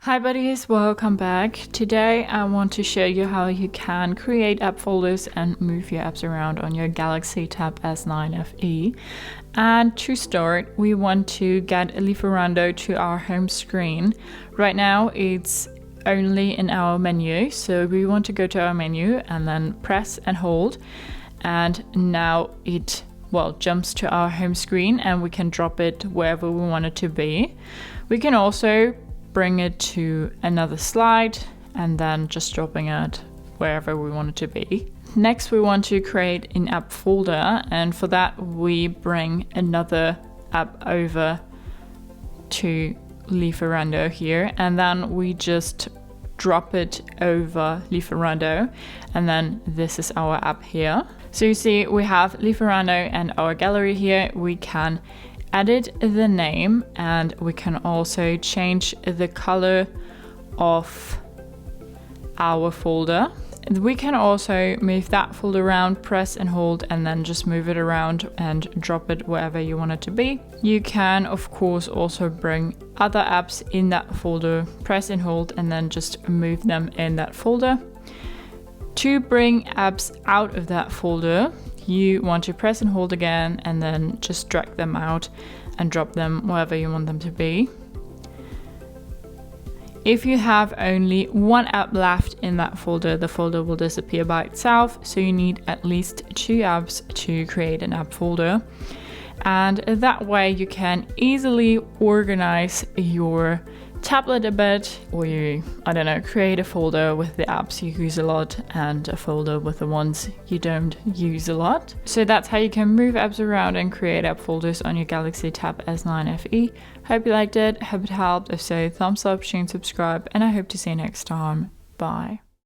Hi buddies, welcome back. Today I want to show you how you can create app folders and move your apps around on your Galaxy Tab S9 FE. And to start, we want to get Lieferando to our home screen. Right now it's only in our menu, so we want to go to our menu and then press and hold, and now it jumps to our home screen and we can drop it wherever we want it to be. We can also bring it to another slide and then just dropping it wherever we want it to be. Next, we want to create an app folder, and for that we bring another app over to Lieferando here, and then we just drop it over Lieferando, and then this is our app here. So you see we have Lieferando and our gallery here. We can edit the name and we can also change the color of our folder. We can also move that folder around, press and hold, and then just move it around and drop it wherever you want it to be. You can of course also bring other apps in that folder, press and hold, and then just move them in that folder. To bring apps out of that folder, you want to press and hold again and then just drag them out and drop them wherever you want them to be. If you have only one app left in that folder, the folder will disappear by itself, so you need at least 2 apps to create an app folder. And that way you can easily organize your tablet a bit, or create a folder with the apps you use a lot and a folder with the ones you don't use a lot. So that's how you can move apps around and create app folders on your Galaxy Tab S9 FE. Hope you liked it, hope it helped. If so, thumbs up, share and subscribe, and I hope to see you next time. Bye.